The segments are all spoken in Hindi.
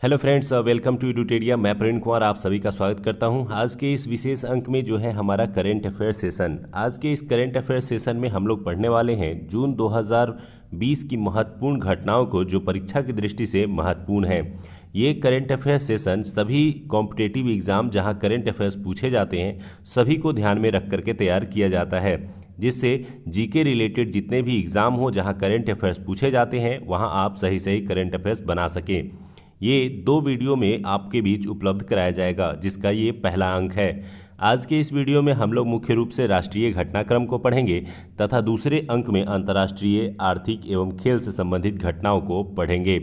Hello friends, welcome to Eduteria. मैं प्रवीण कुमार आप सभी का स्वागत करता हूं। आज के इस विशेष अंक में जो है हमारा करंट अफेयर सेशन। आज के इस करंट अफेयर सेशन में हम लोग पढ़ने वाले हैं जून 2020 की महत्वपूर्ण घटनाओं को जो परीक्षा की दृष्टि से महत्वपूर्ण है। ये करंट अफेयर सेशन सभी कॉम्पिटेटिव एग्जाम जहां करंट अफेयर्स पूछे जाते हैं सभी को ध्यान में रख करके तैयार किया जाता है, जिससे जीके रिलेटेड जितने भी एग्जाम हो जहां करंट अफेयर्स पूछे जाते हैं वहां आप सही सही करंट अफेयर्स बना सकें। ये 2 वीडियो में आपके बीच उपलब्ध कराया जाएगा, जिसका ये पहला अंक है। आज के इस वीडियो में हम लोग मुख्य रूप से राष्ट्रीय घटनाक्रम को पढ़ेंगे तथा दूसरे अंक में अंतर्राष्ट्रीय, आर्थिक एवं खेल से संबंधित घटनाओं को पढ़ेंगे।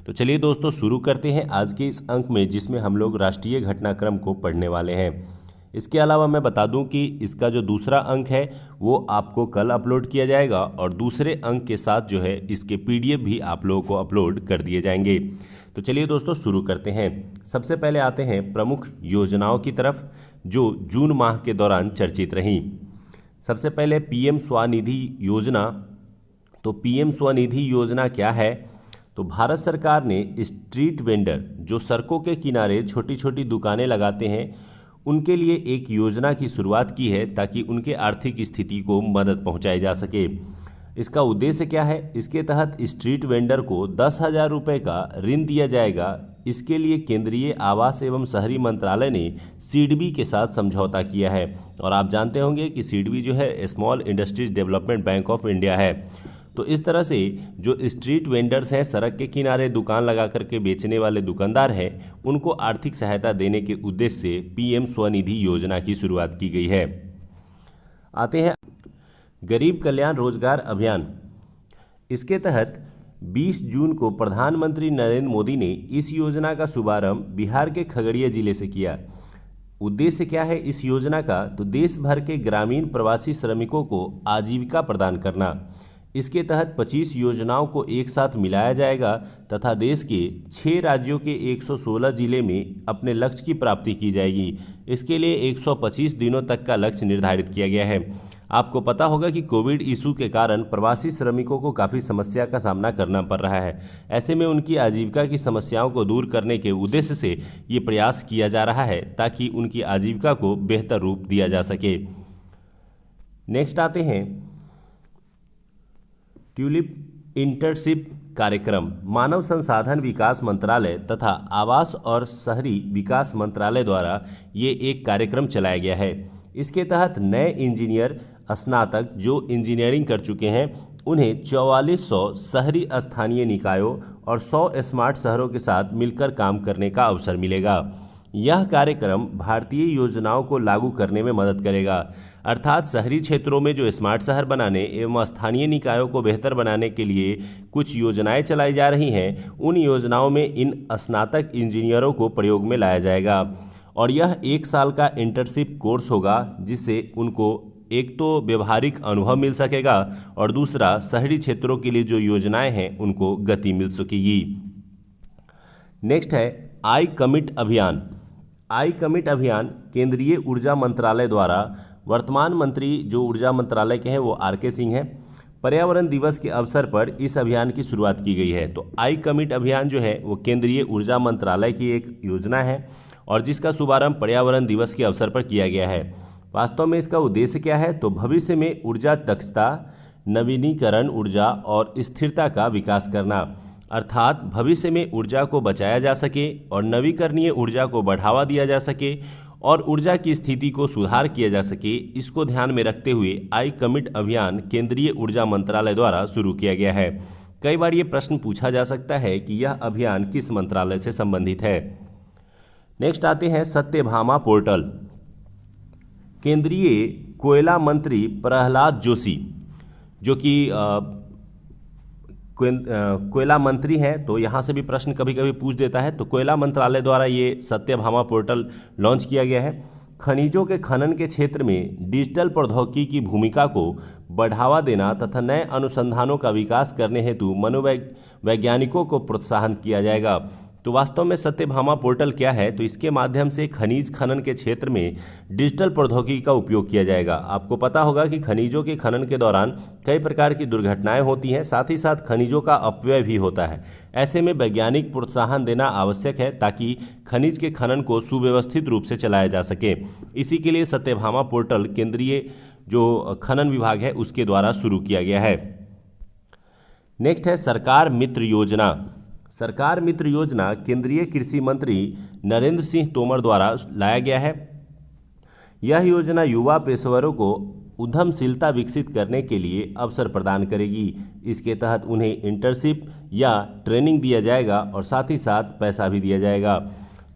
तो चलिए दोस्तों शुरू करते हैं आज के इस अंक में, जिसमें हम लोग राष्ट्रीय घटनाक्रम को पढ़ने वाले हैं। इसके अलावा मैं बता दूं कि इसका जो दूसरा अंक है वो आपको कल अपलोड किया जाएगा और दूसरे अंक के साथ जो है इसके पीडीएफ भी आप लोगों को अपलोड कर दिए जाएंगे। तो चलिए दोस्तों शुरू करते हैं। सबसे पहले आते हैं प्रमुख योजनाओं की तरफ जो जून माह के दौरान चर्चित रहीं। सबसे पहले पीएम स्वनिधि योजना। तो पीएम स्वनिधि योजना क्या है? तो भारत सरकार ने स्ट्रीट वेंडर जो सड़कों के किनारे छोटी छोटी दुकानें लगाते हैं उनके लिए एक योजना की शुरुआत की है ताकि उनके आर्थिक स्थिति को मदद पहुंचाई जा सके। इसका उद्देश्य क्या है? इसके तहत स्ट्रीट वेंडर को 10,000 रुपये का ऋण दिया जाएगा। इसके लिए केंद्रीय आवास एवं शहरी मंत्रालय ने सिडबी के साथ समझौता किया है और आप जानते होंगे कि सिडबी जो है small industries development bank of India है। तो इस तरह से जो स्ट्रीट वेंडर्स हैं, सड़क के किनारे दुकान लगा करके बेचने वाले दुकानदार हैं, उनको आर्थिक सहायता देने के उद्देश्य से पीएम स्वनिधि योजना की शुरुआत की गई है। आते हैं गरीब कल्याण रोजगार अभियान। इसके तहत 20 जून को प्रधानमंत्री नरेंद्र मोदी ने इस योजना का शुभारंभ बिहार के खगड़िया जिले से किया। उद्देश्य क्या है इस योजना का? तो देश भर के ग्रामीण प्रवासी श्रमिकों को आजीविका प्रदान करना। इसके तहत 25 योजनाओं को एक साथ मिलाया जाएगा तथा देश के 6 राज्यों के 116 जिले में अपने लक्ष्य की प्राप्ति की जाएगी। इसके लिए 125 दिनों तक का लक्ष्य निर्धारित किया गया है। आपको पता होगा कि कोविड इशू के कारण प्रवासी श्रमिकों को काफ़ी समस्या का सामना करना पड़ रहा है। ऐसे में उनकी आजीविका की समस्याओं को दूर करने के उद्देश्य से ये प्रयास किया जा रहा है ताकि उनकी आजीविका को बेहतर रूप दिया जा सके। नेक्स्ट आते हैं ट्यूलिप इंटर्नशिप कार्यक्रम। मानव संसाधन विकास मंत्रालय तथा आवास और शहरी विकास मंत्रालय द्वारा ये एक कार्यक्रम चलाया गया है। इसके तहत नए इंजीनियर स्नातक जो इंजीनियरिंग कर चुके हैं उन्हें 4400 शहरी स्थानीय निकायों और 100 स्मार्ट शहरों के साथ मिलकर काम करने का अवसर मिलेगा। यह कार्यक्रम भारतीय योजनाओं को लागू करने में मदद करेगा, अर्थात शहरी क्षेत्रों में जो स्मार्ट शहर बनाने एवं स्थानीय निकायों को बेहतर बनाने के लिए कुछ योजनाएं चलाई जा रही हैं, उन योजनाओं में इन स्नातक इंजीनियरों को प्रयोग में लाया जाएगा और यह 1 साल का इंटर्नशिप कोर्स होगा, जिससे उनको एक तो व्यवहारिक अनुभव मिल सकेगा और दूसरा शहरी क्षेत्रों के लिए जो योजनाएं हैं उनको गति मिल सकेगी। नेक्स्ट है आई कमिट अभियान। आई कमिट अभियान केंद्रीय ऊर्जा मंत्रालय द्वारा, वर्तमान मंत्री जो ऊर्जा मंत्रालय के हैं वो आर.के. सिंह हैं, पर्यावरण दिवस के अवसर पर इस अभियान की शुरुआत की गई है। तो आई कमिट अभियान जो है वो केंद्रीय ऊर्जा मंत्रालय की एक योजना है और जिसका शुभारंभ पर्यावरण दिवस के अवसर पर किया गया है। वास्तव में इसका उद्देश्य क्या है? तो भविष्य में ऊर्जा दक्षता, नवीनीकरण ऊर्जा और स्थिरता का विकास करना, अर्थात भविष्य में ऊर्जा को बचाया जा सके और नवीकरणीय ऊर्जा को बढ़ावा दिया जा सके और ऊर्जा की स्थिति को सुधार किया जा सके। इसको ध्यान में रखते हुए आई कमिट अभियान केंद्रीय ऊर्जा मंत्रालय द्वारा शुरू किया गया है। कई बार ये प्रश्न पूछा जा सकता है कि यह अभियान किस मंत्रालय से संबंधित है। नेक्स्ट आते हैं सत्यभामा पोर्टल। केंद्रीय कोयला मंत्री प्रहलाद जोशी जो कि कोयला मंत्री हैं, तो यहाँ से भी प्रश्न कभी कभी पूछ देता है। तो कोयला मंत्रालय द्वारा ये सत्यभामा पोर्टल लॉन्च किया गया है। खनिजों के खनन के क्षेत्र में डिजिटल प्रौद्योगिकी की भूमिका को बढ़ावा देना तथा नए अनुसंधानों का विकास करने हेतु मनोवैज्ञानिकों को प्रोत्साहन किया जाएगा। तो वास्तव में सत्यभामा पोर्टल क्या है? तो इसके माध्यम से खनिज खनन के क्षेत्र में डिजिटल प्रौद्योगिकी का उपयोग किया जाएगा। आपको पता होगा कि खनिजों के खनन के दौरान कई प्रकार की दुर्घटनाएं होती हैं, साथ ही साथ खनिजों का अपव्यय भी होता है। ऐसे में वैज्ञानिक प्रोत्साहन देना आवश्यक है ताकि खनिज के खनन को सुव्यवस्थित रूप से चलाया जा सके। इसी के लिए सत्यभामा पोर्टल केंद्रीय जो खनन विभाग है उसके द्वारा शुरू किया गया है। नेक्स्ट है सरकार मित्र योजना। सरकार मित्र योजना केंद्रीय कृषि मंत्री नरेंद्र सिंह तोमर द्वारा लाया गया है। यह योजना युवा पेशेवरों को उद्यमशीलता विकसित करने के लिए अवसर प्रदान करेगी। इसके तहत उन्हें इंटर्नशिप या ट्रेनिंग दिया जाएगा और साथ ही साथ पैसा भी दिया जाएगा।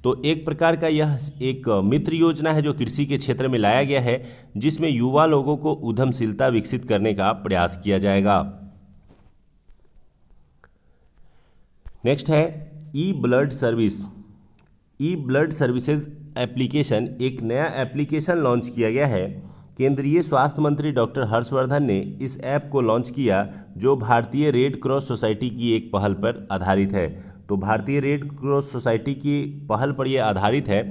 तो एक प्रकार का यह एक मित्र योजना है जो कृषि के क्षेत्र में लाया गया है, जिसमें युवा लोगों को उद्यमशीलता विकसित करने का प्रयास किया जाएगा। नेक्स्ट है ई ब्लड सर्विस। ई ब्लड सर्विसेज एप्लीकेशन एक नया एप्लीकेशन लॉन्च किया गया है। केंद्रीय स्वास्थ्य मंत्री डॉक्टर हर्षवर्धन ने इस ऐप को लॉन्च किया, जो भारतीय रेड क्रॉस सोसाइटी की एक पहल पर आधारित है। तो भारतीय रेड क्रॉस सोसाइटी की पहल पर यह आधारित है।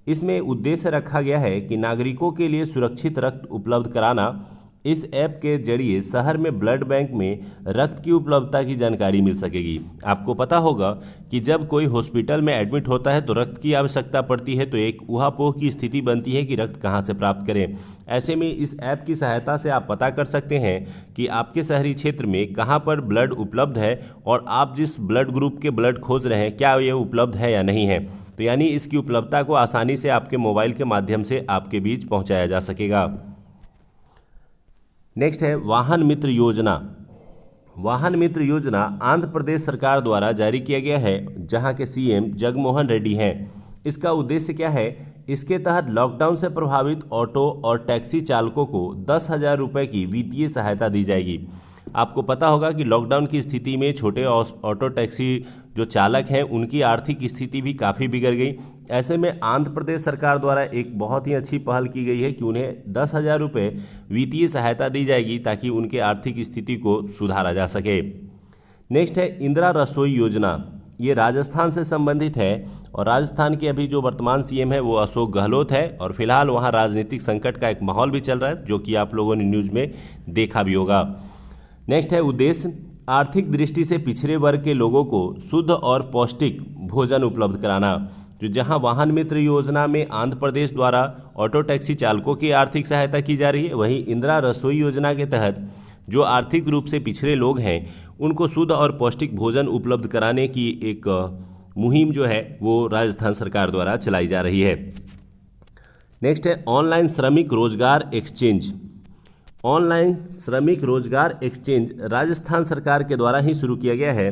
इसमें उद्देश्य रखा गया है कि नागरिकों के लिए सुरक्षित रक्त उपलब्ध कराना। इस ऐप के जरिए शहर में ब्लड बैंक में रक्त की उपलब्धता की जानकारी मिल सकेगी। आपको पता होगा कि जब कोई हॉस्पिटल में एडमिट होता है तो रक्त की आवश्यकता पड़ती है, तो एक ऊहापोह की स्थिति बनती है कि रक्त कहां से प्राप्त करें। ऐसे में इस ऐप की सहायता से आप पता कर सकते हैं कि आपके शहरी क्षेत्र में कहां पर ब्लड उपलब्ध है और आप जिस ब्लड ग्रुप के ब्लड खोज रहे हैं क्या ये उपलब्ध है या नहीं है। तो यानी इसकी उपलब्धता को आसानी से आपके मोबाइल के माध्यम से आपके बीच पहुँचाया जा सकेगा। नेक्स्ट है वाहन मित्र योजना। वाहन मित्र योजना आंध्र प्रदेश सरकार द्वारा जारी किया गया है, जहां के सीएम जगनमोहन रेड्डी हैं। इसका उद्देश्य क्या है? इसके तहत लॉकडाउन से प्रभावित ऑटो और टैक्सी चालकों को 10,000 रुपये की वित्तीय सहायता दी जाएगी। आपको पता होगा कि लॉकडाउन की स्थिति में छोटे ऑटो टैक्सी जो चालक हैं उनकी आर्थिक स्थिति भी काफ़ी बिगड़ गई। ऐसे में आंध्र प्रदेश सरकार द्वारा एक बहुत ही अच्छी पहल की गई है कि उन्हें 10,000 रुपये वित्तीय सहायता दी जाएगी ताकि उनके आर्थिक स्थिति को सुधारा जा सके। नेक्स्ट है इंदिरा रसोई योजना। ये राजस्थान से संबंधित है और राजस्थान के अभी जो वर्तमान सीएम है वो अशोक गहलोत है और फिलहाल वहाँ राजनीतिक संकट का एक माहौल भी चल रहा है, जो कि आप लोगों ने न्यूज़ में देखा भी होगा। नेक्स्ट है उद्देश्य आर्थिक दृष्टि से पिछड़े वर्ग के लोगों को शुद्ध और पौष्टिक भोजन उपलब्ध कराना। तो जहां वाहन मित्र योजना में आंध्र प्रदेश द्वारा ऑटो टैक्सी चालकों की आर्थिक सहायता की जा रही है, वहीं इंदिरा रसोई योजना के तहत जो आर्थिक रूप से पिछड़े लोग हैं उनको शुद्ध और पौष्टिक भोजन उपलब्ध कराने की एक मुहिम जो है वो राजस्थान सरकार द्वारा चलाई जा रही है। नेक्स्ट है ऑनलाइन श्रमिक रोजगार एक्सचेंज। ऑनलाइन श्रमिक रोजगार एक्सचेंज राजस्थान सरकार के द्वारा ही शुरू किया गया है।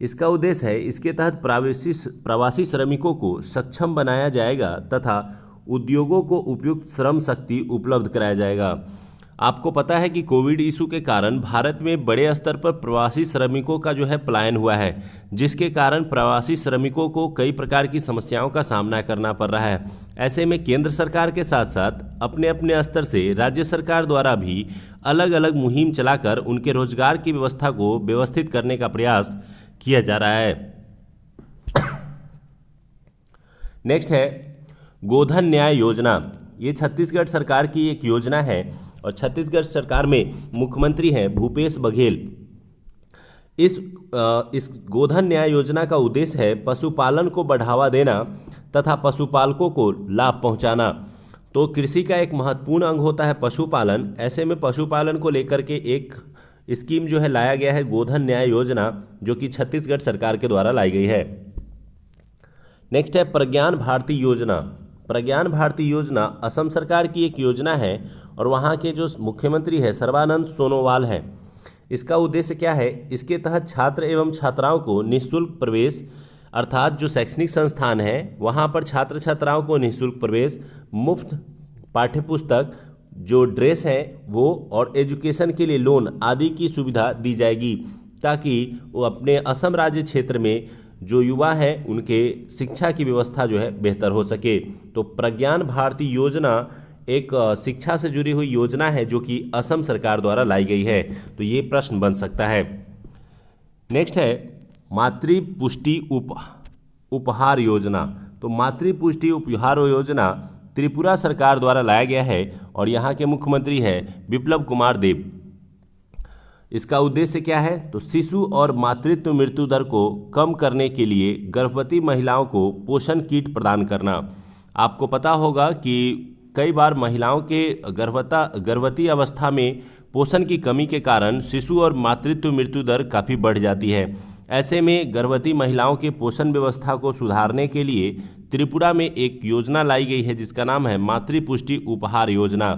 इसका उद्देश्य है इसके तहत प्रवासी श्रमिकों को सक्षम बनाया जाएगा तथा उद्योगों को उपयुक्त श्रम शक्ति उपलब्ध कराया जाएगा। आपको पता है कि कोविड इशू के कारण भारत में बड़े स्तर पर प्रवासी श्रमिकों का जो है पलायन हुआ है, जिसके कारण प्रवासी श्रमिकों को कई प्रकार की समस्याओं का सामना करना पड़ रहा है। ऐसे में केंद्र सरकार के साथ साथ अपने अपने स्तर से राज्य सरकार द्वारा भी अलग अलग मुहिम चलाकर उनके रोजगार की व्यवस्था को व्यवस्थित करने का प्रयास किया जा रहा है। नेक्स्ट है गोधन न्याय योजना। ये छत्तीसगढ़ सरकार की एक योजना है और छत्तीसगढ़ सरकार में मुख्यमंत्री हैं भूपेश बघेल। इस गोधन न्याय योजना का उद्देश्य है पशुपालन को बढ़ावा देना तथा पशुपालकों को लाभ पहुंचाना। तो कृषि का एक महत्वपूर्ण अंग होता है पशुपालन। ऐसे में पशुपालन को लेकर के एक स्कीम जो है लाया गया है गोधन न्याय योजना, जो कि छत्तीसगढ़ सरकार के द्वारा लाई गई है। नेक्स्ट है प्रज्ञान भारती योजना। प्रज्ञान भारती योजना असम सरकार की एक योजना है और वहाँ के जो मुख्यमंत्री है सर्बानंद सोनोवाल हैं। इसका उद्देश्य क्या है? इसके तहत छात्र एवं छात्राओं को निःशुल्क प्रवेश, अर्थात जो शैक्षणिक संस्थान है वहाँ पर छात्र छात्राओं को निःशुल्क प्रवेश, मुफ्त पाठ्यपुस्तक, जो ड्रेस है वो और एजुकेशन के लिए लोन आदि की सुविधा दी जाएगी, ताकि वो अपने असम राज्य क्षेत्र में जो युवा हैं उनके शिक्षा की व्यवस्था जो है बेहतर हो सके। तो प्रज्ञान भारती योजना एक शिक्षा से जुड़ी हुई योजना है जो कि असम सरकार द्वारा लाई गई है। तो ये प्रश्न बन सकता है। नेक्स्ट है मातृ पुष्टि उपहार योजना। तो मातृ पुष्टि उपहार योजना त्रिपुरा सरकार द्वारा लाया गया है और यहाँ के मुख्यमंत्री है बिप्लब कुमार देब। इसका उद्देश्य क्या है? तो शिशु और मातृत्व मृत्यु दर को कम करने के लिए गर्भवती महिलाओं को पोषण किट प्रदान करना। आपको पता होगा कि कई बार महिलाओं के गर्भवती अवस्था में पोषण की कमी के कारण शिशु और मातृत्व मृत्यु दर काफ़ी बढ़ जाती है। ऐसे में गर्भवती महिलाओं के पोषण व्यवस्था को सुधारने के लिए त्रिपुरा में एक योजना लाई गई है जिसका नाम है मातृ पुष्टि उपहार योजना।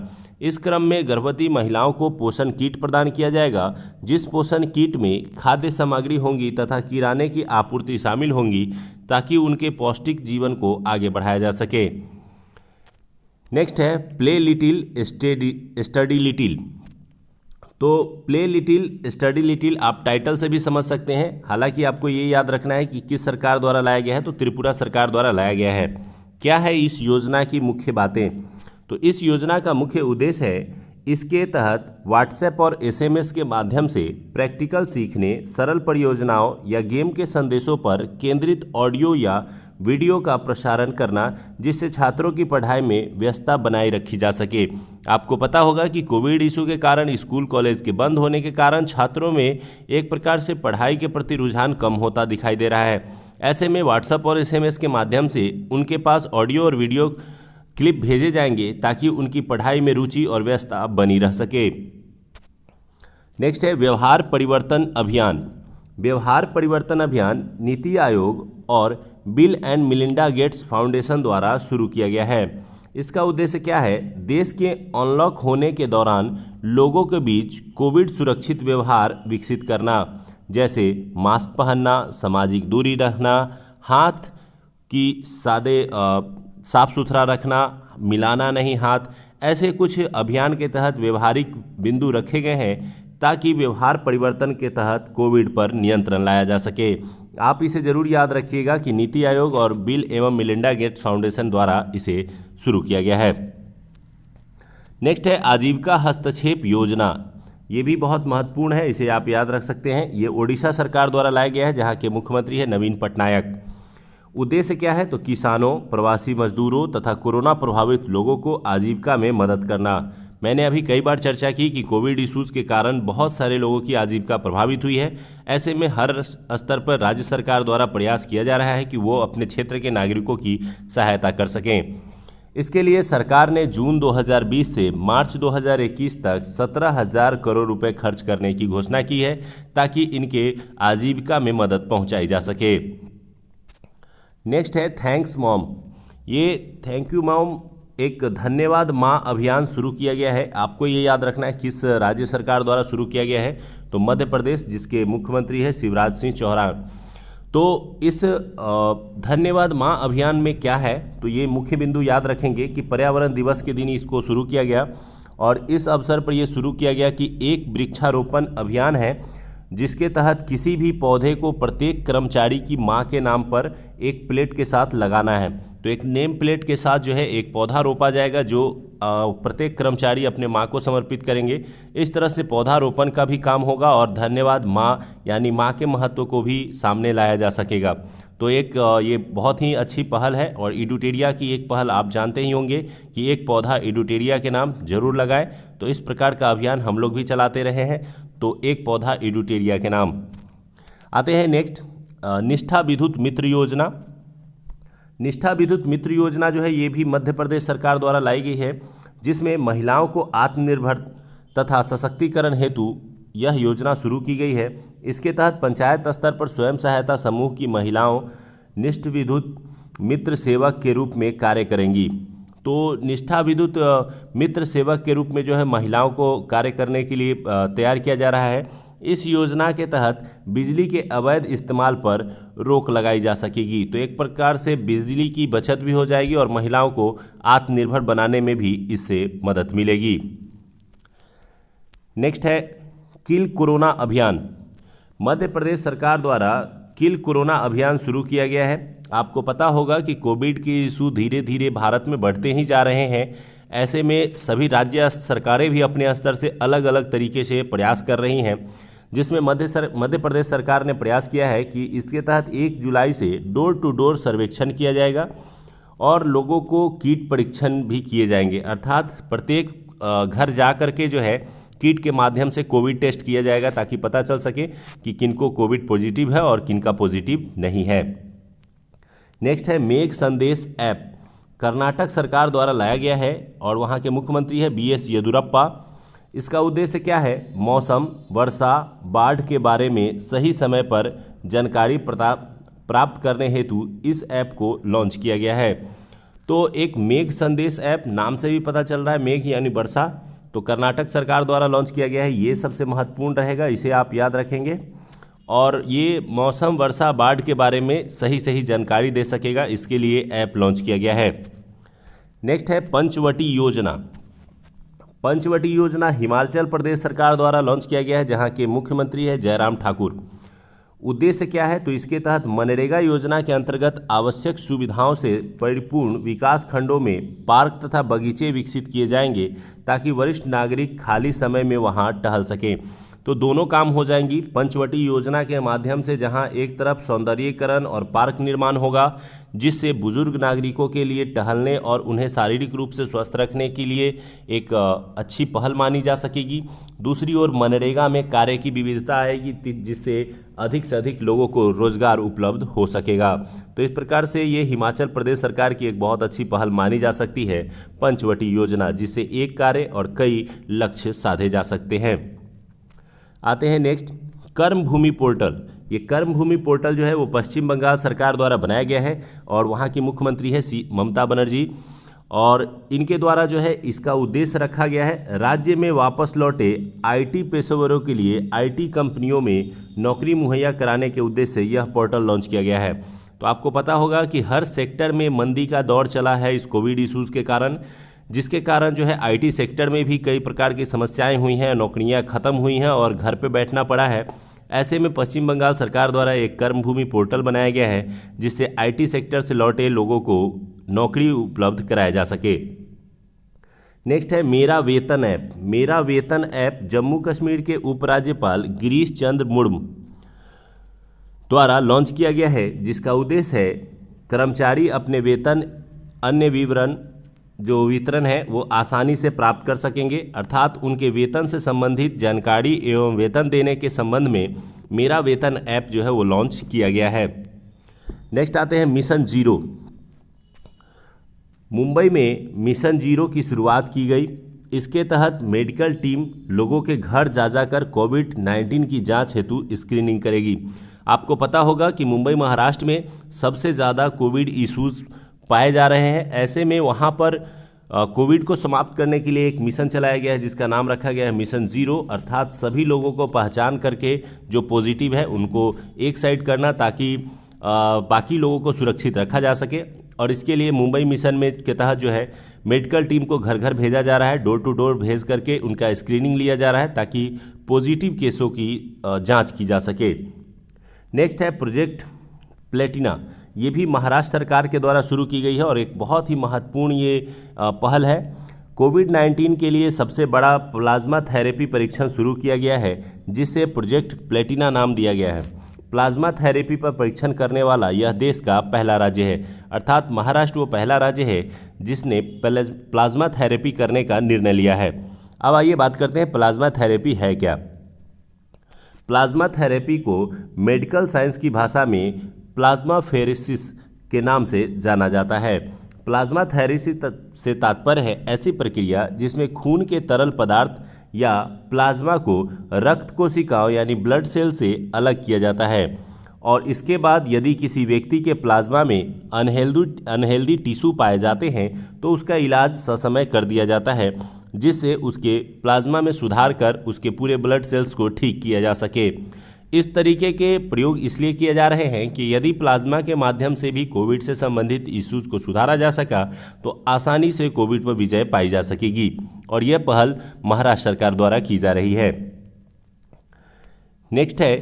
इस क्रम में गर्भवती महिलाओं को पोषण किट प्रदान किया जाएगा, जिस पोषण किट में खाद्य सामग्री होंगी तथा किराने की आपूर्ति शामिल होंगी ताकि उनके पौष्टिक जीवन को आगे बढ़ाया जा सके। नेक्स्ट है प्ले लिटिल स्टडी लिटिल। तो प्ले लिटिल स्टडी लिटिल आप टाइटल से भी समझ सकते हैं, हालांकि आपको ये याद रखना है कि किस सरकार द्वारा लाया गया है। तो त्रिपुरा सरकार द्वारा लाया गया है। क्या है इस योजना की मुख्य बातें? तो इस योजना का मुख्य उद्देश्य है इसके तहत व्हाट्सएप और एसएमएस के माध्यम से प्रैक्टिकल सीखने, सरल परियोजनाओं या गेम के संदेशों पर केंद्रित ऑडियो या वीडियो का प्रसारण करना, जिससे छात्रों की पढ़ाई में व्यस्तता बनाए रखी जा सके। आपको पता होगा कि कोविड इशू के कारण स्कूल कॉलेज के बंद होने के कारण छात्रों में एक प्रकार से पढ़ाई के प्रति रुझान कम होता दिखाई दे रहा है। ऐसे में व्हाट्सएप और एसएमएस के माध्यम से उनके पास ऑडियो और वीडियो क्लिप भेजे जाएंगे ताकि उनकी पढ़ाई में रुचि और व्यस्तता बनी रह सके। नेक्स्ट है व्यवहार परिवर्तन अभियान। व्यवहार परिवर्तन अभियान नीति आयोग और bill and Melinda Gates foundation द्वारा शुरू किया गया है। इसका उद्देश्य क्या है? देश के अनलॉक होने के दौरान लोगों के बीच कोविड सुरक्षित व्यवहार विकसित करना, जैसे मास्क पहनना, सामाजिक दूरी रखना, हाथ की साफ सुथरा रखना, मिलाना नहीं हाथ। ऐसे कुछ अभियान के तहत व्यवहारिक बिंदु रखे गए हैं ताकि व्यवहार परिवर्तन के तहत कोविड पर नियंत्रण लाया जा सके। आप इसे जरूर याद रखिएगा कि नीति आयोग और बिल एवं मिलिंडा गेट्स फाउंडेशन द्वारा इसे शुरू किया गया है। नेक्स्ट है आजीविका हस्तक्षेप योजना। ये भी बहुत महत्वपूर्ण है, इसे आप याद रख सकते हैं। ये ओडिशा सरकार द्वारा लाया गया है जहाँ के मुख्यमंत्री है नवीन पटनायक। उद्देश्य क्या है? तो किसानों, प्रवासी मजदूरों तथा कोरोना प्रभावित लोगों को आजीविका में मदद करना। मैंने अभी कई बार चर्चा की कि कोविड इश्यूज के कारण बहुत सारे लोगों की आजीविका प्रभावित हुई है। ऐसे में हर स्तर पर राज्य सरकार द्वारा प्रयास किया जा रहा है कि वो अपने क्षेत्र के नागरिकों की सहायता कर सकें। इसके लिए सरकार ने जून 2020 से मार्च 2021 तक 17,000 करोड़ रुपए खर्च करने की घोषणा की है ताकि इनके आजीविका में मदद पहुंचाई जा सके। नेक्स्ट है थैंक्स मॉम। ये थैंक यू मॉम एक धन्यवाद माँ अभियान शुरू किया गया है। आपको ये याद रखना है किस राज्य सरकार द्वारा शुरू किया गया है। तो मध्य प्रदेश, जिसके मुख्यमंत्री है शिवराज सिंह चौहान। तो इस धन्यवाद माँ अभियान में क्या है? तो ये मुख्य बिंदु याद रखेंगे कि पर्यावरण दिवस के दिन इसको शुरू किया गया और इस अवसर पर यह शुरू किया गया कि एक वृक्षारोपण अभियान है जिसके तहत किसी भी पौधे को प्रत्येक कर्मचारी की मां के नाम पर एक प्लेट के साथ लगाना है। तो एक नेम प्लेट के साथ जो है एक पौधा रोपा जाएगा जो प्रत्येक कर्मचारी अपने मां को समर्पित करेंगे। इस तरह से पौधारोपण का भी काम होगा और धन्यवाद मां यानी मां के महत्व को भी सामने लाया जा सकेगा। तो एक ये बहुत ही अच्छी पहल है और इडुटेरिया की एक पहल आप जानते ही होंगे कि एक पौधा इडुटेरिया के नाम जरूर लगाएं। तो इस प्रकार का अभियान हम लोग भी चलाते रहे हैं। तो एक पौधा इडुटेरिया के नाम। आते हैं नेक्स्ट निष्ठा विद्युत मित्र योजना। निष्ठा विद्युत मित्र योजना जो है ये भी मध्य प्रदेश सरकार द्वारा लाई गई है, जिसमें महिलाओं को आत्मनिर्भर तथा सशक्तिकरण हेतु यह योजना शुरू की गई है। इसके तहत पंचायत स्तर पर स्वयं सहायता समूह की महिलाओं निष्ठा विद्युत मित्र सेवक के रूप में कार्य करेंगी। तो निष्ठा विद्युत मित्र सेवक के रूप में जो है महिलाओं को कार्य करने के लिए तैयार किया जा रहा है। इस योजना के तहत बिजली के अवैध इस्तेमाल पर रोक लगाई जा सकेगी। तो एक प्रकार से बिजली की बचत भी हो जाएगी और महिलाओं को आत्मनिर्भर बनाने में भी इससे मदद मिलेगी। नेक्स्ट है किल कोरोना अभियान। मध्य प्रदेश सरकार द्वारा किल कोरोना अभियान शुरू किया गया है। आपको पता होगा कि कोविड के इशू धीरे धीरे भारत में बढ़ते ही जा रहे हैं। ऐसे में सभी राज्य सरकारें भी अपने स्तर से अलग अलग तरीके से प्रयास कर रही हैं। जिसमें मध्य प्रदेश सरकार ने प्रयास किया है कि इसके तहत 1 जुलाई से डोर टू डोर सर्वेक्षण किया जाएगा और लोगों को कीट परीक्षण भी किए जाएंगे, अर्थात प्रत्येक घर जा करके जो है किट के माध्यम से कोविड टेस्ट किया जाएगा ताकि पता चल सके कि किनको कोविड पॉजिटिव है और किनका पॉजिटिव नहीं है। नेक्स्ट है मेघ संदेश ऐप, कर्नाटक सरकार द्वारा लाया गया है और वहाँ के मुख्यमंत्री है BS येदियुरप्पा। इसका उद्देश्य क्या है? मौसम, वर्षा, बाढ़ के बारे में सही समय पर जानकारी प्राप्त करने हेतु इस ऐप को लॉन्च किया गया है। तो एक मेघ संदेश ऐप, नाम से भी पता चल रहा है मेघ यानी वर्षा, तो कर्नाटक सरकार द्वारा लॉन्च किया गया है। ये सबसे महत्वपूर्ण रहेगा, इसे आप याद रखेंगे। और ये मौसम, वर्षा, बाढ़ के बारे में सही जानकारी दे सकेगा, इसके लिए ऐप लॉन्च किया गया है। नेक्स्ट है पंचवटी योजना। पंचवटी योजना हिमाचल प्रदेश सरकार द्वारा लॉन्च किया गया है, जहां के मुख्यमंत्री है जयराम ठाकुर। उद्देश्य क्या है? तो इसके तहत मनरेगा योजना के अंतर्गत आवश्यक सुविधाओं से परिपूर्ण विकास खंडों में पार्क तथा बगीचे विकसित किए जाएंगे ताकि वरिष्ठ नागरिक खाली समय में वहां टहल सकें। तो दोनों काम हो जाएंगी पंचवटी योजना के माध्यम से, जहां एक तरफ सौंदर्यीकरण और पार्क निर्माण होगा जिससे बुजुर्ग नागरिकों के लिए टहलने और उन्हें शारीरिक रूप से स्वस्थ रखने के लिए एक अच्छी पहल मानी जा सकेगी। दूसरी ओर मनरेगा में कार्य की विविधता आएगी जिससे अधिक से अधिक लोगों को रोजगार उपलब्ध हो सकेगा। तो इस प्रकार से ये हिमाचल प्रदेश सरकार की एक बहुत अच्छी पहल मानी जा सकती है पंचवटी योजना, जिससे एक कार्य और कई लक्ष्य साधे जा सकते हैं। आते हैं नेक्स्ट, कर्म भूमि पोर्टल। ये कर्म भूमि पोर्टल जो है वो पश्चिम बंगाल सरकार द्वारा बनाया गया है और वहाँ की मुख्यमंत्री है ममता बनर्जी, और इनके द्वारा जो है इसका उद्देश्य रखा गया है राज्य में वापस लौटे IT पेशेवरों के लिए IT कंपनियों में नौकरी मुहैया कराने के उद्देश्य से यह पोर्टल लॉन्च किया गया है। तो आपको पता होगा कि हर सेक्टर में मंदी का दौर चला है इस कोविड इशूज़ के कारण, जिसके कारण जो है IT सेक्टर में भी कई प्रकार की समस्याएं हुई हैं, नौकरियां खत्म हुई हैं और घर पे बैठना पड़ा है। ऐसे में पश्चिम बंगाल सरकार द्वारा एक कर्मभूमि पोर्टल बनाया गया है जिससे IT सेक्टर से लौटे लोगों को नौकरी उपलब्ध कराया जा सके। नेक्स्ट है मेरा वेतन ऐप। मेरा वेतन ऐप जम्मू कश्मीर के उपराज्यपाल गिरीश चंद्र मुर्मू द्वारा लॉन्च किया गया है, जिसका उद्देश्य है कर्मचारी अपने वेतन अन्य विवरण जो वितरण है वो आसानी से प्राप्त कर सकेंगे, अर्थात उनके वेतन से संबंधित जानकारी एवं वेतन देने के संबंध में मेरा वेतन ऐप जो है वो लॉन्च किया गया है। नेक्स्ट आते हैं मिशन जीरो। मुंबई में मिशन जीरो की शुरुआत की गई। इसके तहत मेडिकल टीम लोगों के घर जा जाकर कोविड-19 की जांच हेतु स्क्रीनिंग करेगी। आपको पता होगा कि मुंबई महाराष्ट्र में सबसे ज़्यादा कोविड इश्यूज पाए जा रहे हैं। ऐसे में वहाँ पर कोविड को समाप्त करने के लिए एक मिशन चलाया गया है जिसका नाम रखा गया है मिशन जीरो, अर्थात सभी लोगों को पहचान करके जो पॉजिटिव है उनको एक साइड करना ताकि बाकी लोगों को सुरक्षित रखा जा सके। और इसके लिए मुंबई मिशन में के तहत जो है मेडिकल टीम को घर घर भेजा जा रहा है, डोर टू डोर भेज करके उनका स्क्रीनिंग लिया जा रहा है ताकि पॉजिटिव केसों की जांच की जा सके। नेक्स्ट है प्रोजेक्ट प्लेटिना। ये भी महाराष्ट्र सरकार के द्वारा शुरू की गई है और एक बहुत ही महत्वपूर्ण ये पहल है। कोविड-19 के लिए सबसे बड़ा प्लाज्मा थेरेपी परीक्षण शुरू किया गया है जिसे प्रोजेक्ट प्लेटिना नाम दिया गया है। प्लाज्मा थेरेपी पर परीक्षण करने वाला यह देश का पहला राज्य है, अर्थात महाराष्ट्र वो पहला राज्य है जिसने प्लाज्मा थेरेपी करने का निर्णय लिया है। अब आइए बात करते हैं प्लाज्मा थेरेपी है क्या। प्लाज्मा थेरेपी को मेडिकल साइंस की भाषा में प्लाज्मा फेरेसिस के नाम से जाना जाता है। प्लाज्मा थेरेसी से तात्पर्य है ऐसी प्रक्रिया जिसमें खून के तरल पदार्थ या प्लाज्मा को रक्त कोशिकाओं यानी ब्लड सेल से अलग किया जाता है और इसके बाद यदि किसी व्यक्ति के प्लाज्मा में अनहेल्दी टिश्यू पाए जाते हैं तो उसका इलाज ससमय कर दिया जाता है जिससे उसके प्लाज्मा में सुधार कर उसके पूरे ब्लड सेल्स को ठीक किया जा सके। इस तरीके के प्रयोग इसलिए किए जा रहे हैं कि यदि प्लाज्मा के माध्यम से भी कोविड से संबंधित इश्यूज को सुधारा जा सका तो आसानी से कोविड पर विजय पाई जा सकेगी और यह पहल महाराष्ट्र सरकार द्वारा की जा रही है। नेक्स्ट है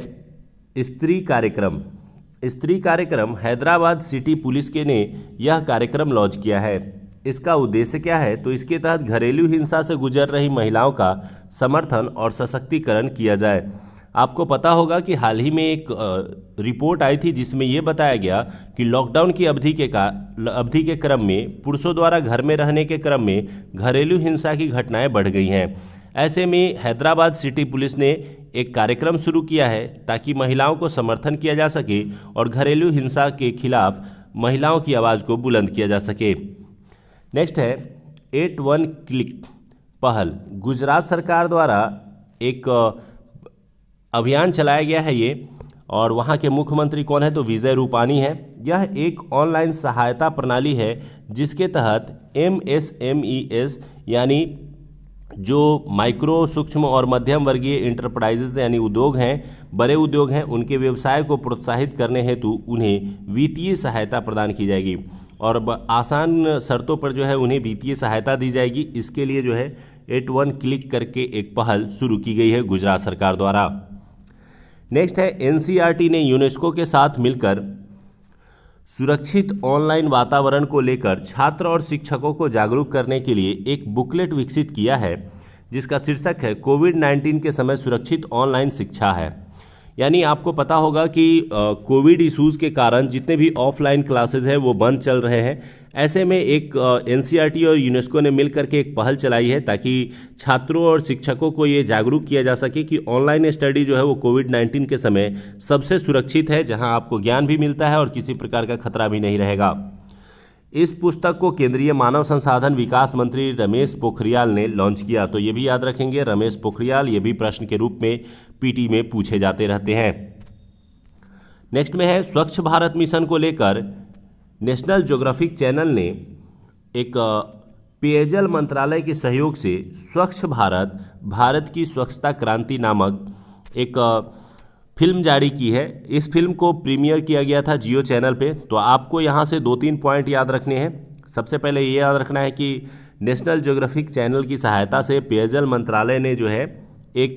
स्त्री कार्यक्रम। स्त्री कार्यक्रम हैदराबाद सिटी पुलिस के ने यह कार्यक्रम लॉन्च किया है। इसका उद्देश्य क्या है? तो इसके तहत घरेलू हिंसा से गुजर रही महिलाओं का समर्थन और सशक्तिकरण किया जाए। आपको पता होगा कि हाल ही में एक रिपोर्ट आई थी जिसमें यह बताया गया कि लॉकडाउन की अवधि के क्रम में पुरुषों द्वारा घर में रहने के क्रम में घरेलू हिंसा की घटनाएं बढ़ गई हैं। ऐसे में हैदराबाद सिटी पुलिस ने एक कार्यक्रम शुरू किया है ताकि महिलाओं को समर्थन किया जा सके और घरेलू हिंसा के खिलाफ महिलाओं की आवाज़ को बुलंद किया जा सके। नेक्स्ट है 81 क्लिक पहल। गुजरात सरकार द्वारा एक अभियान चलाया गया है ये, और वहाँ के मुख्यमंत्री कौन है तो विजय रूपानी है। यह एक ऑनलाइन सहायता प्रणाली है जिसके तहत MSMEs यानी जो माइक्रो सूक्ष्म और मध्यम वर्गीय इंटरप्राइजेस यानी उद्योग हैं, बड़े उद्योग हैं, उनके व्यवसाय को प्रोत्साहित करने हेतु उन्हें वित्तीय सहायता प्रदान की जाएगी और आसान शर्तों पर जो है उन्हें वित्तीय सहायता दी जाएगी। इसके लिए जो है 81 क्लिक करके एक पहल शुरू की गई है गुजरात सरकार द्वारा। नेक्स्ट है NCERT ने यूनेस्को के साथ मिलकर सुरक्षित ऑनलाइन वातावरण को लेकर छात्र और शिक्षकों को जागरूक करने के लिए एक बुकलेट विकसित किया है जिसका शीर्षक है कोविड-19 के समय सुरक्षित ऑनलाइन शिक्षा है। यानी आपको पता होगा कि कोविड इश्यूज़ के कारण जितने भी ऑफलाइन क्लासेज हैं वो बंद चल रहे हैं। ऐसे में एक NCERT और यूनेस्को ने मिलकर के एक पहल चलाई है ताकि छात्रों और शिक्षकों को ये जागरूक किया जा सके कि ऑनलाइन स्टडी जो है वो कोविड-19 के समय सबसे सुरक्षित है, जहां आपको ज्ञान भी मिलता है और किसी प्रकार का खतरा भी नहीं रहेगा। इस पुस्तक को केंद्रीय मानव संसाधन विकास मंत्री रमेश पोखरियाल ने लॉन्च किया। तो ये भी याद रखेंगे, रमेश पोखरियाल, ये भी प्रश्न के रूप में पीटी में पूछे जाते रहते हैं। नेक्स्ट में है स्वच्छ भारत मिशन को लेकर नेशनल ज्योग्राफिक चैनल ने एक पेयजल मंत्रालय के सहयोग से स्वच्छ भारत, भारत की स्वच्छता क्रांति नामक एक फिल्म जारी की है। इस फिल्म को प्रीमियर किया गया था जियो चैनल पे। तो आपको यहाँ से 2-3 पॉइंट याद रखने हैं। सबसे पहले ये याद रखना है कि नेशनल ज्योग्राफिक चैनल की सहायता से पेयजल मंत्रालय ने जो है एक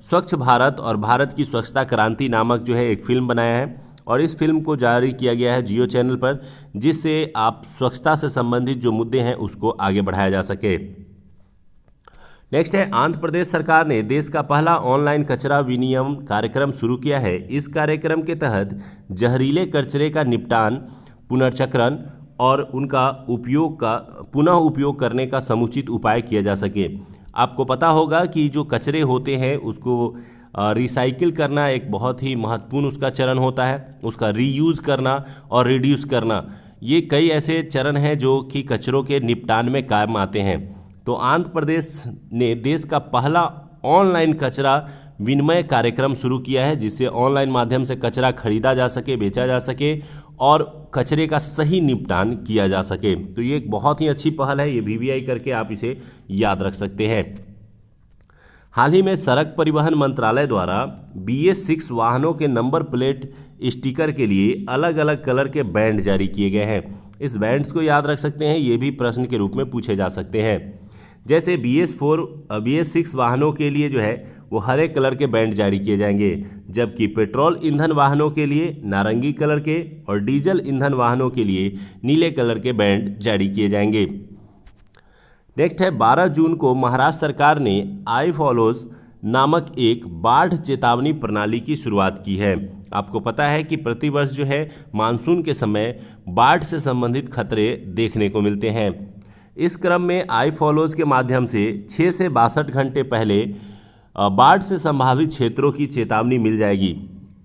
स्वच्छ भारत और भारत की स्वच्छता क्रांति नामक जो है एक फिल्म बनाया है और इस फिल्म को जारी किया गया है जियो चैनल पर, जिससे आप स्वच्छता से संबंधित जो मुद्दे हैं उसको आगे बढ़ाया जा सके। नेक्स्ट है आंध्र प्रदेश सरकार ने देश का पहला ऑनलाइन कचरा विनियम कार्यक्रम शुरू किया है। इस कार्यक्रम के तहत जहरीले कचरे का निपटान, पुनर्चक्रण और उनका पुनः उपयोग करने का समुचित उपाय किया जा सके। आपको पता होगा कि जो कचरे होते हैं उसको रिसाइकिल करना एक बहुत ही महत्वपूर्ण उसका चरण होता है, उसका रीयूज़ करना और रिड्यूस करना, ये कई ऐसे चरण हैं जो कि कचरों के निपटान में काम आते हैं। तो आंध्र प्रदेश ने देश का पहला ऑनलाइन कचरा विनिमय कार्यक्रम शुरू किया है जिससे ऑनलाइन माध्यम से कचरा खरीदा जा सके, बेचा जा सके और कचरे का सही निपटान किया जा सके। तो ये एक बहुत ही अच्छी पहल है, ये VVI करके आप इसे याद रख सकते हैं। हाल ही में सड़क परिवहन मंत्रालय द्वारा BS6 वाहनों के नंबर प्लेट स्टिकर के लिए अलग अलग कलर के बैंड जारी किए गए हैं। इस बैंड्स को याद रख सकते हैं, ये भी प्रश्न के रूप में पूछे जा सकते हैं। जैसे BS6 वाहनों के लिए जो है वो हरे कलर के बैंड जारी किए जाएंगे, जबकि पेट्रोल ईंधन वाहनों के लिए नारंगी कलर के और डीजल ईंधन वाहनों के लिए नीले कलर के बैंड जारी किए जाएंगे। नेक्स्ट है 12 जून को महाराष्ट्र सरकार ने आई फॉलोज नामक एक बाढ़ चेतावनी प्रणाली की शुरुआत की है। आपको पता है कि प्रतिवर्ष जो है मानसून के समय बाढ़ से संबंधित खतरे देखने को मिलते हैं। इस क्रम में आई फॉलोज के माध्यम से 6 से 62 घंटे पहले बाढ़ से संभावित क्षेत्रों की चेतावनी मिल जाएगी।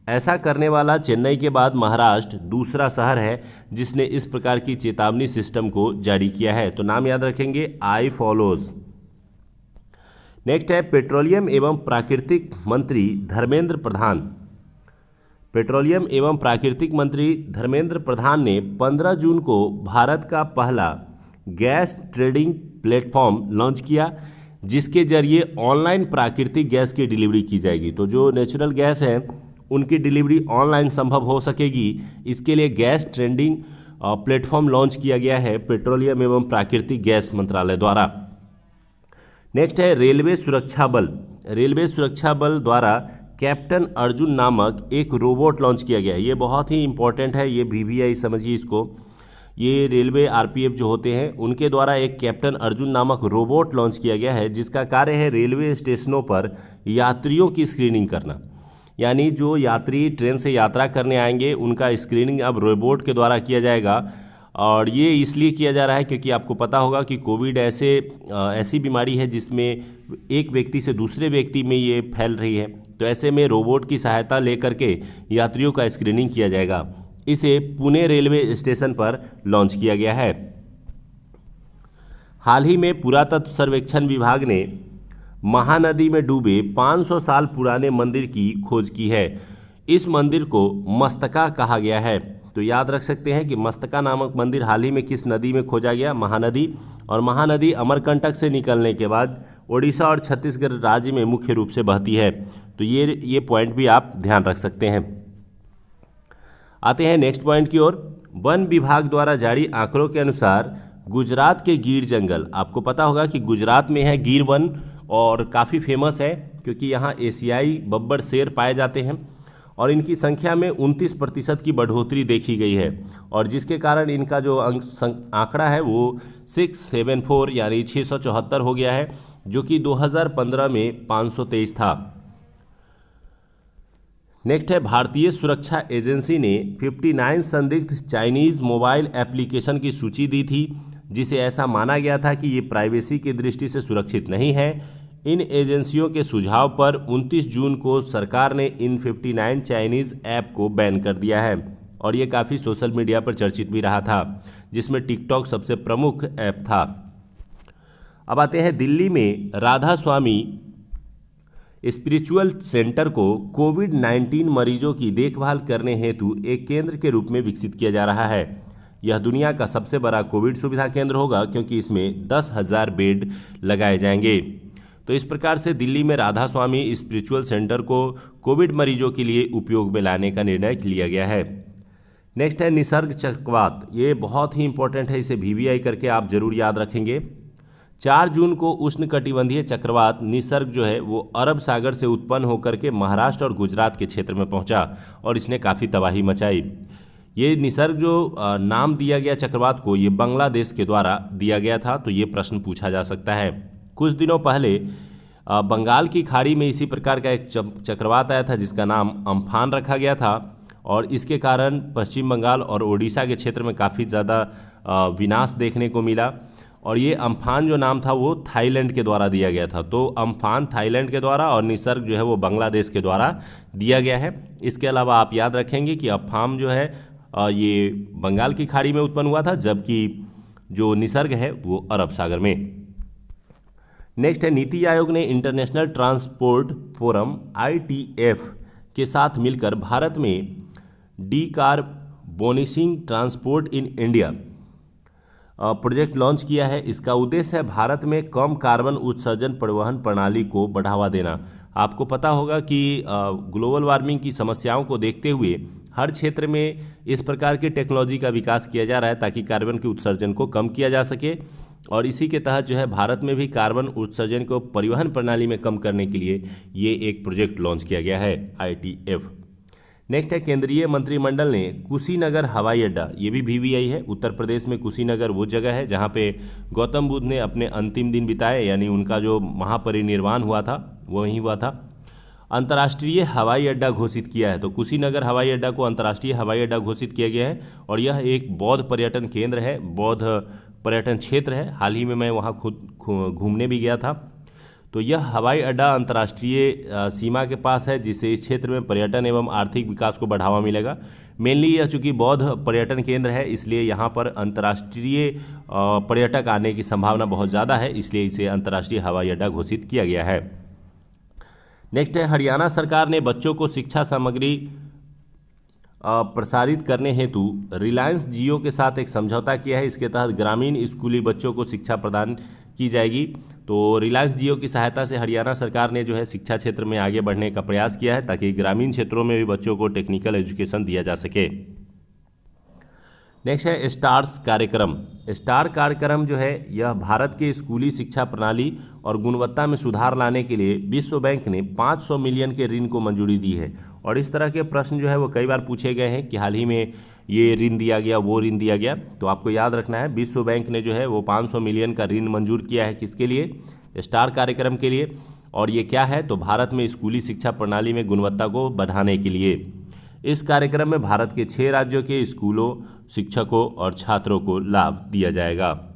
ऐसा करने वाला चेन्नई के बाद महाराष्ट्र दूसरा शहर है जिसने इस प्रकार की चेतावनी सिस्टम को जारी किया है। तो नाम याद रखेंगे, आई फॉलोज। नेक्स्ट है पेट्रोलियम एवं प्राकृतिक मंत्री धर्मेंद्र प्रधान। पेट्रोलियम एवं प्राकृतिक मंत्री धर्मेंद्र प्रधान ने 15 जून को भारत का पहला गैस ट्रेडिंग प्लेटफॉर्म लॉन्च किया जिसके जरिए ऑनलाइन प्राकृतिक गैस की डिलीवरी की जाएगी। तो जो नेचुरल गैस है उनकी डिलीवरी ऑनलाइन संभव हो सकेगी। इसके लिए गैस ट्रेडिंग प्लेटफॉर्म लॉन्च किया गया है पेट्रोलियम एवं प्राकृतिक गैस मंत्रालय द्वारा। नेक्स्ट है रेलवे सुरक्षा बल। रेलवे सुरक्षा बल द्वारा कैप्टन अर्जुन नामक एक रोबोट लॉन्च किया गया है। ये बहुत ही इंपॉर्टेंट है, ये VVI समझिए इसको। ये रेलवे RPF जो होते हैं उनके द्वारा एक कैप्टन अर्जुन नामक रोबोट लॉन्च किया गया है जिसका कार्य है रेलवे स्टेशनों पर यात्रियों की स्क्रीनिंग करना। यानी जो यात्री ट्रेन से यात्रा करने आएंगे उनका स्क्रीनिंग अब रोबोट के द्वारा किया जाएगा। और ये इसलिए किया जा रहा है क्योंकि आपको पता होगा कि कोविड ऐसी बीमारी है जिसमें एक व्यक्ति से दूसरे व्यक्ति में ये फैल रही है। तो ऐसे में रोबोट की सहायता लेकर के यात्रियों का स्क्रीनिंग किया जाएगा। इसे पुणे रेलवे स्टेशन पर लॉन्च किया गया है। हाल ही में पुरातत्व सर्वेक्षण विभाग ने महानदी में डूबे 500 साल पुराने मंदिर की खोज की है। इस मंदिर को मस्तका कहा गया है। तो याद रख सकते हैं कि मस्तका नामक मंदिर हाल ही में किस नदी में खोजा गया, महानदी। और महानदी अमरकंटक से निकलने के बाद ओडिशा और छत्तीसगढ़ राज्य में मुख्य रूप से बहती है। तो ये पॉइंट भी आप ध्यान रख सकते हैं। आते हैं नेक्स्ट पॉइंट की ओर। वन विभाग द्वारा जारी आंकड़ों के अनुसार गुजरात के गिर जंगल, आपको पता होगा कि गुजरात में है गिर वन और काफ़ी फेमस है क्योंकि यहाँ एशियाई बब्बर शेर पाए जाते हैं और इनकी संख्या में 29% की बढ़ोतरी देखी गई है। और जिसके कारण इनका जो आंकड़ा है वो 674 यानी 674 हो गया है, जो कि 2015 में 523 था। नेक्स्ट है, भारतीय सुरक्षा एजेंसी ने 59 संदिग्ध चाइनीज़ मोबाइल एप्लीकेशन की सूची दी थी, जिसे ऐसा माना गया था कि ये प्राइवेसी की दृष्टि से सुरक्षित नहीं है। इन एजेंसियों के सुझाव पर 29 जून को सरकार ने इन 59 चाइनीज़ ऐप को बैन कर दिया है और ये काफ़ी सोशल मीडिया पर चर्चित भी रहा था, जिसमें टिकटॉक सबसे प्रमुख ऐप था। अब आते हैं, दिल्ली में राधा स्वामी स्पिरिचुअल सेंटर को कोविड-19 मरीजों की देखभाल करने हेतु एक केंद्र के रूप में विकसित किया जा रहा है। यह दुनिया का सबसे बड़ा कोविड सुविधा केंद्र होगा क्योंकि इसमें 10,000 बेड लगाए जाएंगे। तो इस प्रकार से दिल्ली में राधा स्वामी स्पिरिचुअल सेंटर को कोविड मरीजों के लिए उपयोग में लाने का निर्णय लिया गया है। नेक्स्ट है निसर्ग चक्रवात। ये बहुत ही इंपॉर्टेंट है, इसे VVI करके आप जरूर याद रखेंगे। 4 जून को उष्णकटिबंधीय चक्रवात निसर्ग जो है वो अरब सागर से उत्पन्न होकर के महाराष्ट्र और गुजरात के क्षेत्र में पहुंचा और इसने काफ़ी तबाही मचाई। ये निसर्ग जो नाम दिया गया चक्रवात को, ये बांग्लादेश के द्वारा दिया गया था। तो ये प्रश्न पूछा जा सकता है। कुछ दिनों पहले बंगाल की खाड़ी में इसी प्रकार का एक चक्रवात आया था जिसका नाम अम्फान रखा गया था और इसके कारण पश्चिम बंगाल और ओडिशा के क्षेत्र में काफ़ी ज़्यादा विनाश देखने को मिला। और ये अम्फान जो नाम था वो थाईलैंड के द्वारा दिया गया था। तो अम्फान थाईलैंड के द्वारा और निसर्ग जो है वो बांग्लादेश के द्वारा दिया गया है। इसके अलावा आप याद रखेंगे कि अम्फान जो है ये बंगाल की खाड़ी में उत्पन्न हुआ था, जबकि जो निसर्ग है वो अरब सागर में। नेक्स्ट है, नीति आयोग ने इंटरनेशनल ट्रांसपोर्ट फोरम ITF के साथ मिलकर भारत में decarbonising transport in India project launch किया है। इसका उद्देश्य है भारत में कम कार्बन उत्सर्जन परिवहन प्रणाली को बढ़ावा देना। आपको पता होगा कि ग्लोबल वार्मिंग की समस्याओं को देखते हुए हर क्षेत्र में इस प्रकार की टेक्नोलॉजी का विकास किया जा रहा है ताकि कार्बन के उत्सर्जन को कम किया जा सके। और इसी के तहत जो है भारत में भी कार्बन उत्सर्जन को परिवहन प्रणाली में कम करने के लिए ये एक प्रोजेक्ट लॉन्च किया गया है, ITF। नेक्स्ट है, केंद्रीय मंत्रिमंडल ने कुशीनगर हवाई अड्डा, ये भी VVI है। उत्तर प्रदेश में कुशीनगर वो जगह है जहाँ पे गौतम बुद्ध ने अपने अंतिम दिन बिताए, यानी उनका जो महापरिनिर्वाण हुआ था वो वहीं हुआ था। अंतर्राष्ट्रीय हवाई अड्डा घोषित किया है। तो कुशीनगर हवाई अड्डा को अंतर्राष्ट्रीय हवाई अड्डा घोषित किया गया है और यह एक बौद्ध पर्यटन केंद्र है, बौद्ध पर्यटन क्षेत्र है। हाल ही में मैं वहाँ खुद घूमने भी गया था। तो यह हवाई अड्डा अंतर्राष्ट्रीय सीमा के पास है, जिससे इस क्षेत्र में पर्यटन एवं आर्थिक विकास को बढ़ावा मिलेगा। मेनली यह चूँकि बौद्ध पर्यटन केंद्र है, इसलिए यहाँ पर अंतर्राष्ट्रीय पर्यटक आने की संभावना बहुत ज़्यादा है, इसलिए इसे अंतर्राष्ट्रीय हवाई अड्डा घोषित किया गया है। नेक्स्ट है, हरियाणा सरकार ने बच्चों को शिक्षा सामग्री प्रसारित करने हेतु रिलायंस जियो के साथ एक समझौता किया है। इसके तहत ग्रामीण स्कूली बच्चों को शिक्षा प्रदान की जाएगी। तो रिलायंस जियो की सहायता से हरियाणा सरकार ने जो है शिक्षा क्षेत्र में आगे बढ़ने का प्रयास किया है ताकि ग्रामीण क्षेत्रों में भी बच्चों को टेक्निकल एजुकेशन दिया जा सके। नेक्स्ट है, स्टार्स कार्यक्रम। स्टार कार्यक्रम जो है यह भारत के स्कूली शिक्षा प्रणाली और गुणवत्ता में सुधार लाने के लिए विश्व बैंक ने 500 मिलियन के ऋण को मंजूरी दी है। और इस तरह के प्रश्न जो है वो कई बार पूछे गए हैं कि हाल ही में ये ऋण दिया गया, वो ऋण दिया गया। तो आपको याद रखना है, विश्व बैंक ने जो है वो 500 मिलियन का ऋण मंजूर किया है। किसके लिए? स्टार कार्यक्रम के लिए। और ये क्या है, तो भारत में स्कूली शिक्षा प्रणाली में गुणवत्ता को बढ़ाने के लिए। इस कार्यक्रम में भारत के 6 राज्यों के स्कूलों, शिक्षकों और छात्रों को लाभ दिया जाएगा।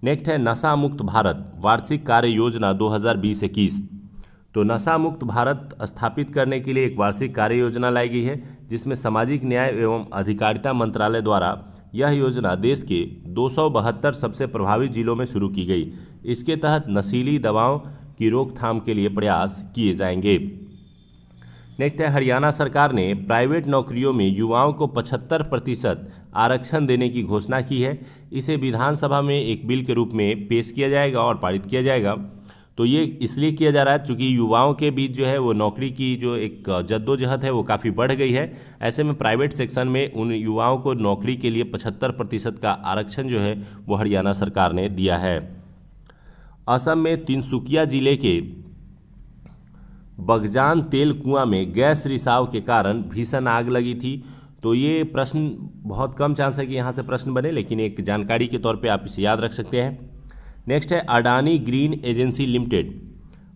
नेक्स्ट है नशा मुक्त भारत वार्षिक कार्य योजना 2020-21। तो नशा मुक्त भारत स्थापित करने के लिए एक वार्षिक कार्य योजना लाई गई है, जिसमें सामाजिक न्याय एवं अधिकारिता मंत्रालय द्वारा यह योजना देश के 272 सबसे प्रभावित जिलों में शुरू की गई। इसके तहत नशीली दवाओं की रोकथाम के लिए प्रयास किए जाएंगे। नेक्स्ट है हरियाणा सरकार ने प्राइवेट नौकरियों में युवाओं को 75% आरक्षण देने की घोषणा की है। इसे विधानसभा में एक बिल के रूप में पेश किया जाएगा और पारित किया जाएगा। तो ये इसलिए किया जा रहा है क्योंकि युवाओं के बीच जो है वो नौकरी की जो एक जद्दोजहद है वो काफ़ी बढ़ गई है। ऐसे में प्राइवेट सेक्शन में उन युवाओं को नौकरी के लिए 75% का आरक्षण जो है वो हरियाणा सरकार ने दिया है। असम में तिनसुकिया जिले के बगजान तेल कुआं में गैस रिसाव के कारण भीषण आग लगी थी। तो ये प्रश्न बहुत कम चांस है कि यहाँ से प्रश्न बने, लेकिन एक जानकारी के तौर पे आप इसे याद रख सकते हैं। नेक्स्ट है Adani green agency limited.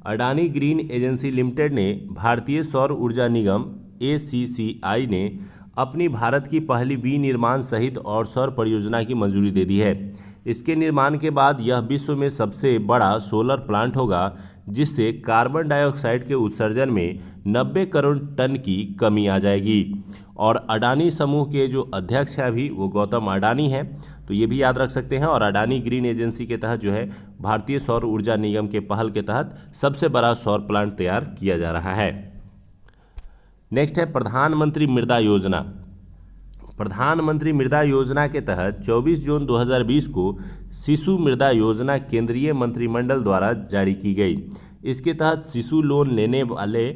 Adani green agency limited ने भारतीय सौर ऊर्जा निगम ACCI ने अपनी भारत की पहली विनिर्माण सहित और सौर परियोजना की मंजूरी दे दी है। इसके निर्माण के बाद यह विश्व में सबसे बड़ा सोलर प्लांट होगा, जिससे कार्बन डाइऑक्साइड के उत्सर्जन में 90 करोड़ टन की कमी आ जाएगी। और अडानी समूह के जो अध्यक्ष हैं अभी वो गौतम अडानी हैं, तो ये भी याद रख सकते हैं। और अडानी ग्रीन एजेंसी के तहत जो है भारतीय सौर ऊर्जा निगम के पहल के तहत सबसे बड़ा सौर प्लांट तैयार किया जा रहा है। नेक्स्ट है प्रधानमंत्री मृदा योजना। प्रधानमंत्री मृदा योजना के तहत 24 जून 2020 को शिशु मृदा योजना केंद्रीय मंत्रिमंडल द्वारा जारी की गई। इसके तहत शिशु लोन लेने वाले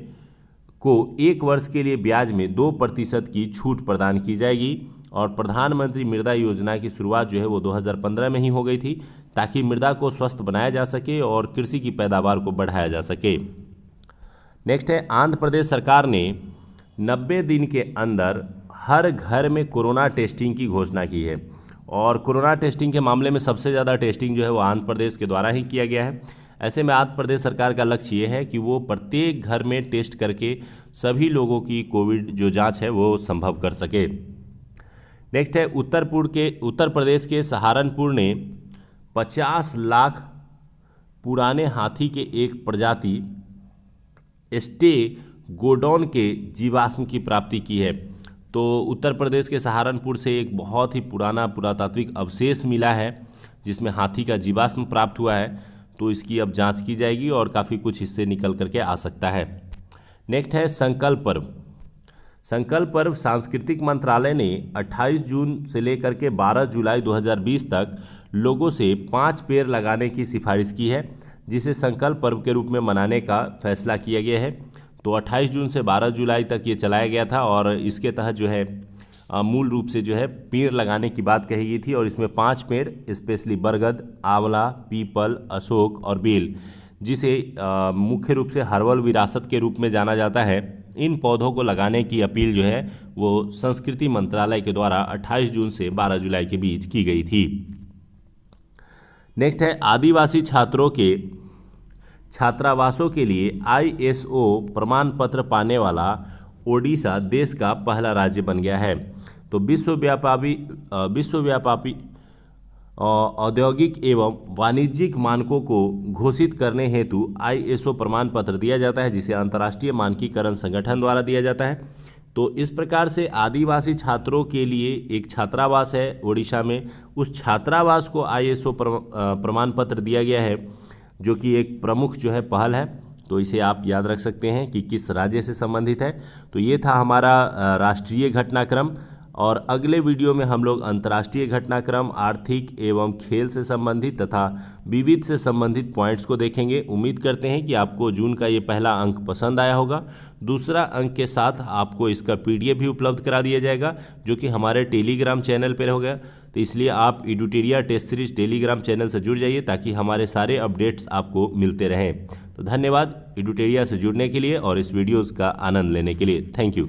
को 1 वर्ष के लिए ब्याज में 2% की छूट प्रदान की जाएगी। और प्रधानमंत्री मृदा योजना की शुरुआत जो है वो 2015 में ही हो गई थी, ताकि मृदा को स्वस्थ बनाया जा सके और कृषि की पैदावार को बढ़ाया जा सके। नेक्स्ट है आंध्र प्रदेश सरकार ने 90 दिन के अंदर हर घर में कोरोना टेस्टिंग की घोषणा की है। और कोरोना टेस्टिंग के मामले में सबसे ज़्यादा टेस्टिंग जो है वो आंध्र प्रदेश के द्वारा ही किया गया है। ऐसे में आंध्र प्रदेश सरकार का लक्ष्य ये है कि वो प्रत्येक घर में टेस्ट करके सभी लोगों की कोविड जो जांच है वो संभव कर सके। नेक्स्ट है उत्तर प्रदेश के सहारनपुर ने 50 लाख पुराने हाथी के एक प्रजाति स्टेगोडॉन के जीवाश्म की प्राप्ति की है। तो उत्तर प्रदेश के सहारनपुर से एक बहुत ही पुराना पुरातात्विक अवशेष मिला है, जिसमें हाथी का जीवाश्म प्राप्त हुआ है। तो इसकी अब जांच की जाएगी और काफ़ी कुछ इससे निकल करके आ सकता है। नेक्स्ट है संकल्प पर्व। संकल्प पर्व सांस्कृतिक मंत्रालय ने 28 जून से लेकर के 12 जुलाई 2020 तक लोगों से 5 पेड़ लगाने की सिफारिश की है, जिसे संकल्प पर्व के रूप में मनाने का फैसला किया गया है। तो 28 जून से 12 जुलाई तक ये चलाया गया था और इसके तहत जो है मूल रूप से जो है पेड़ लगाने की बात कही गई थी। और इसमें 5 पेड़ स्पेशली बरगद, आंवला, पीपल, अशोक और बेल, जिसे मुख्य रूप से हर्बल विरासत के रूप में जाना जाता है, इन पौधों को लगाने की अपील जो है वो संस्कृति मंत्रालय के द्वारा 28 जून से 12 जुलाई के बीच की गई थी। नेक्स्ट है आदिवासी छात्रों के छात्रावासों के लिए ISO प्रमाण पत्र पाने वाला ओडिशा देश का पहला राज्य बन गया है। तो विश्वव्यापी औद्योगिक एवं वाणिज्यिक मानकों को घोषित करने हेतु ISO प्रमाण पत्र दिया जाता है, जिसे अंतर्राष्ट्रीय मानकीकरण संगठन द्वारा दिया जाता है। तो इस प्रकार से आदिवासी छात्रों के लिए एक छात्रावास है ओडिशा में, उस छात्रावास को ISO प्रमाण पत्र दिया गया है, जो कि एक प्रमुख जो है पहल है। तो इसे आप याद रख सकते हैं कि किस राज्य से संबंधित है। तो ये था हमारा राष्ट्रीय घटनाक्रम, और अगले वीडियो में हम लोग अंतर्राष्ट्रीय घटनाक्रम, आर्थिक एवं खेल से संबंधित तथा विविध से संबंधित पॉइंट्स को देखेंगे। उम्मीद करते हैं कि आपको जून का ये पहला अंक पसंद आया होगा। दूसरा अंक के साथ आपको इसका PDF भी उपलब्ध करा दिया जाएगा, जो कि हमारे टेलीग्राम चैनल पर होगा। तो इसलिए आप एडुटेरिया टेस्ट सीरीज टेलीग्राम चैनल से जुड़ जाइए, ताकि हमारे सारे अपडेट्स आपको मिलते रहें। तो धन्यवाद एडुटेरिया से जुड़ने के लिए और इस वीडियोज़ का आनंद लेने के लिए। Thank you.